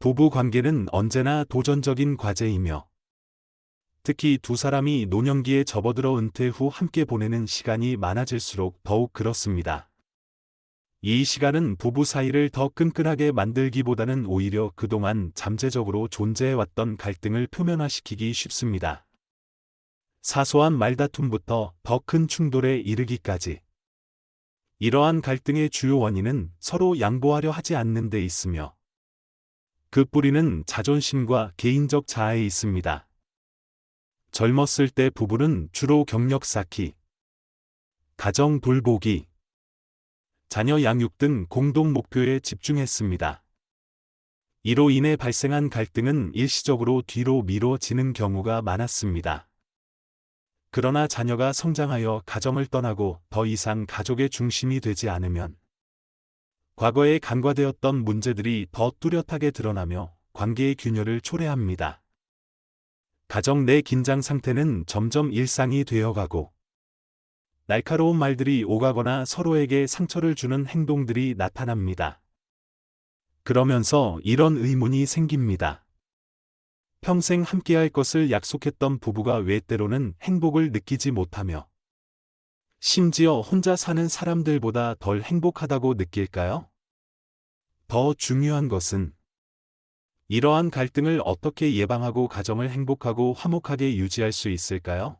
부부 관계는 언제나 도전적인 과제이며, 특히 두 사람이 노년기에 접어들어 은퇴 후 함께 보내는 시간이 많아질수록 더욱 그렇습니다. 이 시간은 부부 사이를 더 끈끈하게 만들기보다는 오히려 그동안 잠재적으로 존재해왔던 갈등을 표면화시키기 쉽습니다. 사소한 말다툼부터 더 큰 충돌에 이르기까지. 이러한 갈등의 주요 원인은 서로 양보하려 하지 않는 데 있으며, 그 뿌리는 자존심과 개인적 자아에 있습니다. 젊었을 때 부부는 주로 경력 쌓기, 가정 돌보기, 자녀 양육 등 공동 목표에 집중했습니다. 이로 인해 발생한 갈등은 일시적으로 뒤로 미뤄지는 경우가 많았습니다. 그러나 자녀가 성장하여 가정을 떠나고 더 이상 가족의 중심이 되지 않으면 과거에 간과되었던 문제들이 더 뚜렷하게 드러나며 관계의 균열을 초래합니다. 가정 내 긴장 상태는 점점 일상이 되어가고 날카로운 말들이 오가거나 서로에게 상처를 주는 행동들이 나타납니다. 그러면서 이런 의문이 생깁니다. 평생 함께할 것을 약속했던 부부가 왜 때로는 행복을 느끼지 못하며 심지어 혼자 사는 사람들보다 덜 행복하다고 느낄까요? 더 중요한 것은 이러한 갈등을 어떻게 예방하고 가정을 행복하고 화목하게 유지할 수 있을까요?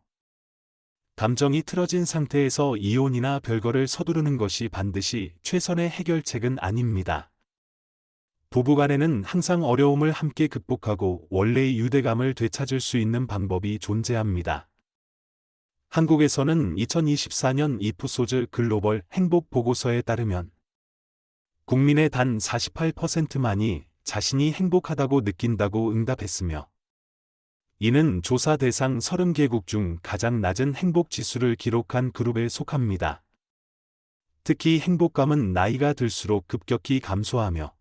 감정이 틀어진 상태에서 이혼이나 별거를 서두르는 것이 반드시 최선의 해결책은 아닙니다. 부부간에는 항상 어려움을 함께 극복하고 원래의 유대감을 되찾을 수 있는 방법이 존재합니다. 한국에서는 2024년 이프소즈 글로벌 행복 보고서에 따르면 국민의 단 48%만이 자신이 행복하다고 느낀다고 응답했으며, 이는 조사 대상 30개국 중 가장 낮은 행복 지수를 기록한 그룹에 속합니다. 특히 행복감은 나이가 들수록 급격히 감소하며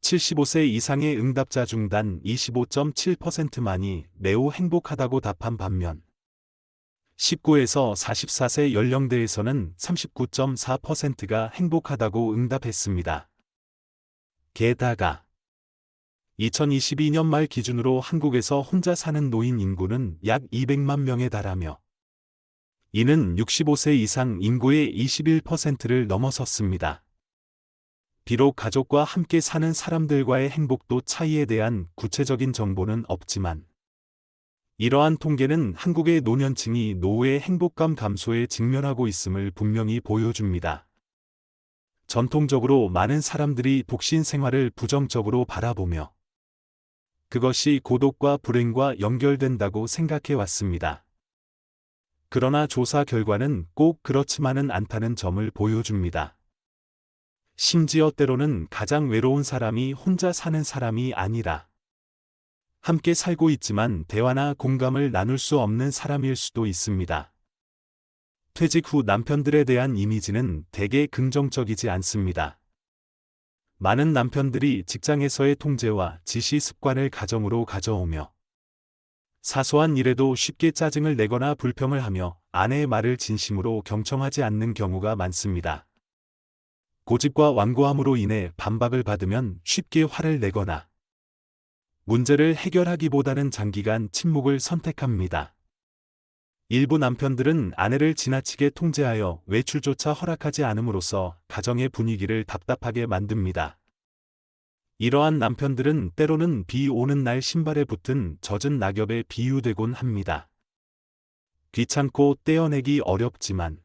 75세 이상의 응답자 중 단 25.7%만이 매우 행복하다고 답한 반면 19에서 44세 연령대에서는 39.4%가 행복하다고 응답했습니다. 게다가 2022년 말 기준으로 한국에서 혼자 사는 노인 인구는 약 200만 명에 달하며 이는 65세 이상 인구의 21%를 넘어섰습니다. 비록 가족과 함께 사는 사람들과의 행복도 차이에 대한 구체적인 정보는 없지만 이러한 통계는 한국의 노년층이 노후의 행복감 감소에 직면하고 있음을 분명히 보여줍니다. 전통적으로 많은 사람들이 독신 생활을 부정적으로 바라보며 그것이 고독과 불행과 연결된다고 생각해 왔습니다. 그러나 조사 결과는 꼭 그렇지만은 않다는 점을 보여줍니다. 심지어 때로는 가장 외로운 사람이 혼자 사는 사람이 아니라 함께 살고 있지만 대화나 공감을 나눌 수 없는 사람일 수도 있습니다. 퇴직 후 남편들에 대한 이미지는 대개 긍정적이지 않습니다. 많은 남편들이 직장에서의 통제와 지시 습관을 가정으로 가져오며 사소한 일에도 쉽게 짜증을 내거나 불평을 하며 아내의 말을 진심으로 경청하지 않는 경우가 많습니다. 고집과 완고함으로 인해 반박을 받으면 쉽게 화를 내거나 문제를 해결하기보다는 장기간 침묵을 선택합니다. 일부 남편들은 아내를 지나치게 통제하여 외출조차 허락하지 않음으로써 가정의 분위기를 답답하게 만듭니다. 이러한 남편들은 때로는 비 오는 날 신발에 붙은 젖은 낙엽에 비유되곤 합니다. 귀찮고 떼어내기 어렵지만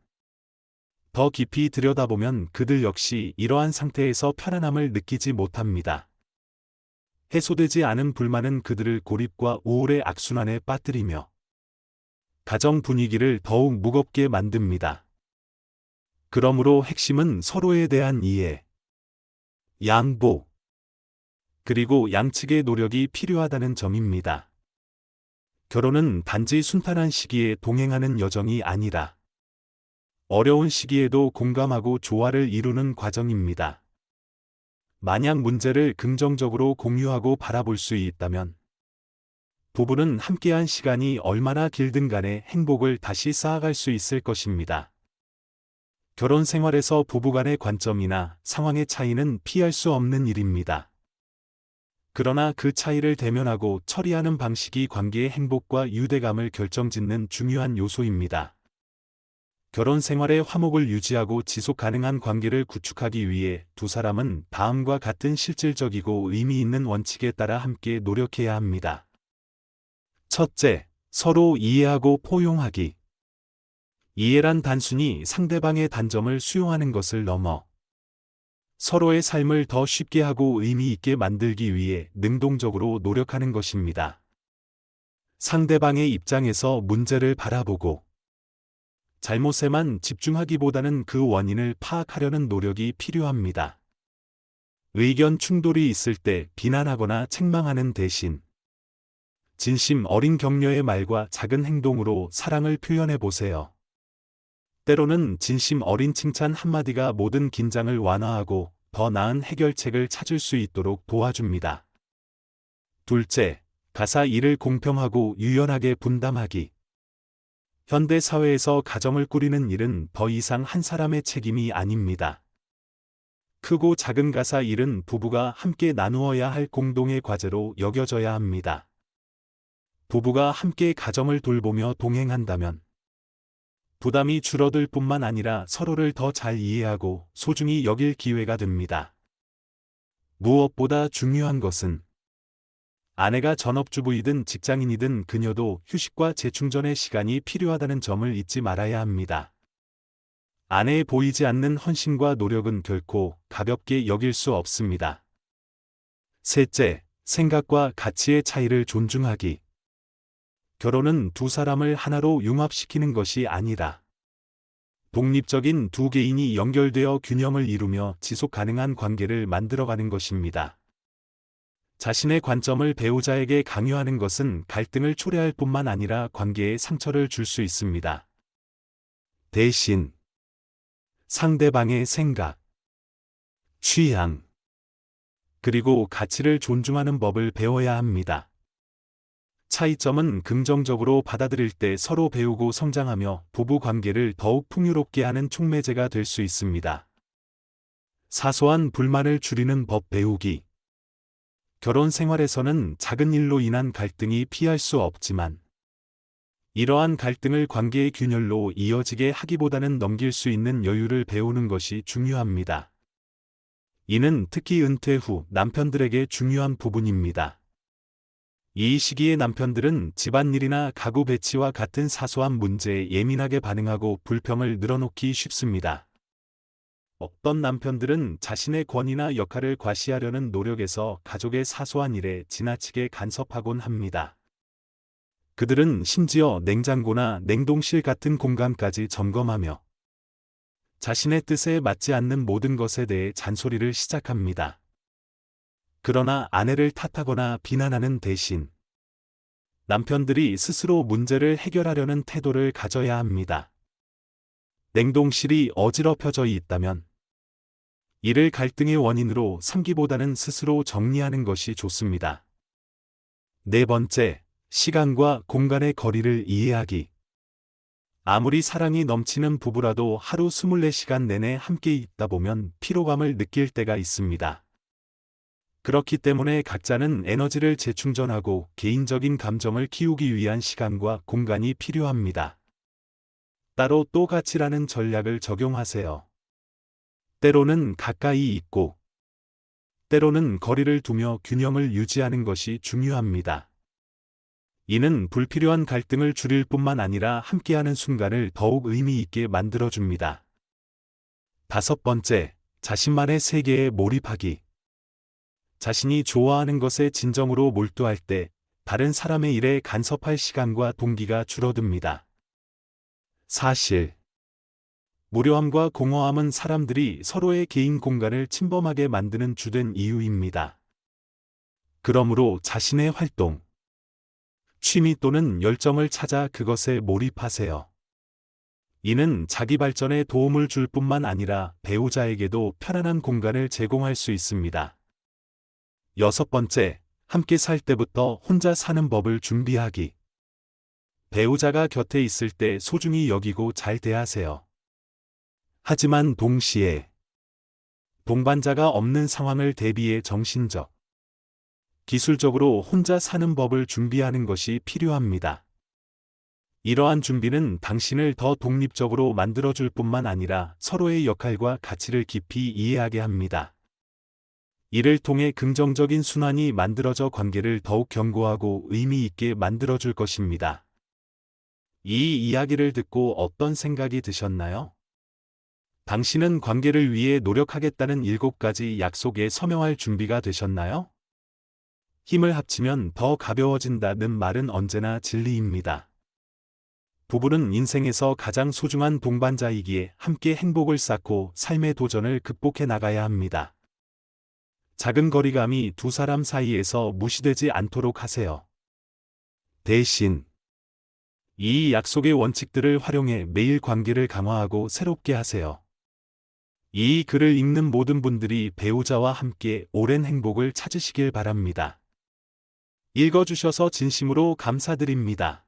더 깊이 들여다보면 그들 역시 이러한 상태에서 편안함을 느끼지 못합니다. 해소되지 않은 불만은 그들을 고립과 우울의 악순환에 빠뜨리며 가정 분위기를 더욱 무겁게 만듭니다. 그러므로 핵심은 서로에 대한 이해, 양보, 그리고 양측의 노력이 필요하다는 점입니다. 결혼은 단지 순탄한 시기에 동행하는 여정이 아니라 어려운 시기에도 공감하고 조화를 이루는 과정입니다. 만약 문제를 긍정적으로 공유하고 바라볼 수 있다면 부부는 함께한 시간이 얼마나 길든 간에 행복을 다시 쌓아갈 수 있을 것입니다. 결혼 생활에서 부부간의 관점이나 상황의 차이는 피할 수 없는 일입니다. 그러나 그 차이를 대면하고 처리하는 방식이 관계의 행복과 유대감을 결정짓는 중요한 요소입니다. 결혼 생활의 화목을 유지하고 지속 가능한 관계를 구축하기 위해 두 사람은 다음과 같은 실질적이고 의미 있는 원칙에 따라 함께 노력해야 합니다. 첫째, 서로 이해하고 포용하기. 이해란 단순히 상대방의 단점을 수용하는 것을 넘어 서로의 삶을 더 쉽게 하고 의미 있게 만들기 위해 능동적으로 노력하는 것입니다. 상대방의 입장에서 문제를 바라보고 잘못에만 집중하기보다는 그 원인을 파악하려는 노력이 필요합니다. 의견 충돌이 있을 때 비난하거나 책망하는 대신 진심 어린 격려의 말과 작은 행동으로 사랑을 표현해 보세요. 때로는 진심 어린 칭찬 한마디가 모든 긴장을 완화하고 더 나은 해결책을 찾을 수 있도록 도와줍니다. 둘째, 가사 일을 공평하고 유연하게 분담하기. 현대 사회에서 가정을 꾸리는 일은 더 이상 한 사람의 책임이 아닙니다. 크고 작은 가사 일은 부부가 함께 나누어야 할 공동의 과제로 여겨져야 합니다. 부부가 함께 가정을 돌보며 동행한다면 부담이 줄어들 뿐만 아니라 서로를 더 잘 이해하고 소중히 여길 기회가 됩니다. 무엇보다 중요한 것은 아내가 전업주부이든 직장인이든 그녀도 휴식과 재충전의 시간이 필요하다는 점을 잊지 말아야 합니다. 아내의 보이지 않는 헌신과 노력은 결코 가볍게 여길 수 없습니다. 셋째, 생각과 가치의 차이를 존중하기. 결혼은 두 사람을 하나로 융합시키는 것이 아니라 독립적인 두 개인이 연결되어 균형을 이루며 지속 가능한 관계를 만들어가는 것입니다. 자신의 관점을 배우자에게 강요하는 것은 갈등을 초래할 뿐만 아니라 관계에 상처를 줄 수 있습니다. 대신 상대방의 생각, 취향, 그리고 가치를 존중하는 법을 배워야 합니다. 차이점은 긍정적으로 받아들일 때 서로 배우고 성장하며 부부 관계를 더욱 풍요롭게 하는 촉매제가 될 수 있습니다. 사소한 불만을 줄이는 법 배우기. 결혼 생활에서는 작은 일로 인한 갈등이 피할 수 없지만 이러한 갈등을 관계의 균열로 이어지게 하기보다는 넘길 수 있는 여유를 배우는 것이 중요합니다. 이는 특히 은퇴 후 남편들에게 중요한 부분입니다. 이 시기의 남편들은 집안일이나 가구 배치와 같은 사소한 문제에 예민하게 반응하고 불평을 늘어놓기 쉽습니다. 어떤 남편들은 자신의 권위나 역할을 과시하려는 노력에서 가족의 사소한 일에 지나치게 간섭하곤 합니다. 그들은 심지어 냉장고나 냉동실 같은 공간까지 점검하며 자신의 뜻에 맞지 않는 모든 것에 대해 잔소리를 시작합니다. 그러나 아내를 탓하거나 비난하는 대신 남편들이 스스로 문제를 해결하려는 태도를 가져야 합니다. 냉동실이 어지럽혀져 있다면 이를 갈등의 원인으로 삼기보다는 스스로 정리하는 것이 좋습니다. 네 번째, 시간과 공간의 거리를 이해하기. 아무리 사랑이 넘치는 부부라도 하루 24시간 내내 함께 있다 보면 피로감을 느낄 때가 있습니다. 그렇기 때문에 각자는 에너지를 재충전하고 개인적인 감정을 키우기 위한 시간과 공간이 필요합니다. 따로 또 같이라는 전략을 적용하세요. 때로는 가까이 있고, 때로는 거리를 두며 균형을 유지하는 것이 중요합니다. 이는 불필요한 갈등을 줄일 뿐만 아니라 함께하는 순간을 더욱 의미 있게 만들어줍니다. 다섯 번째, 자신만의 세계에 몰입하기. 자신이 좋아하는 것에 진정으로 몰두할 때 다른 사람의 일에 간섭할 시간과 동기가 줄어듭니다. 사실, 무료함과 공허함은 사람들이 서로의 개인 공간을 침범하게 만드는 주된 이유입니다. 그러므로 자신의 활동, 취미 또는 열정을 찾아 그것에 몰입하세요. 이는 자기 발전에 도움을 줄 뿐만 아니라 배우자에게도 편안한 공간을 제공할 수 있습니다. 여섯 번째, 함께 살 때부터 혼자 사는 법을 준비하기. 배우자가 곁에 있을 때 소중히 여기고 잘 대하세요. 하지만 동시에 동반자가 없는 상황을 대비해 정신적, 기술적으로 혼자 사는 법을 준비하는 것이 필요합니다. 이러한 준비는 당신을 더 독립적으로 만들어줄 뿐만 아니라 서로의 역할과 가치를 깊이 이해하게 합니다. 이를 통해 긍정적인 순환이 만들어져 관계를 더욱 견고하고 의미 있게 만들어줄 것입니다. 이 이야기를 듣고 어떤 생각이 드셨나요? 당신은 관계를 위해 노력하겠다는 7가지 약속에 서명할 준비가 되셨나요? 힘을 합치면 더 가벼워진다는 말은 언제나 진리입니다. 부부는 인생에서 가장 소중한 동반자이기에 함께 행복을 쌓고 삶의 도전을 극복해 나가야 합니다. 작은 거리감이 두 사람 사이에서 무시되지 않도록 하세요. 대신 이 약속의 원칙들을 활용해 매일 관계를 강화하고 새롭게 하세요. 이 글을 읽는 모든 분들이 배우자와 함께 오랜 행복을 찾으시길 바랍니다. 읽어주셔서 진심으로 감사드립니다.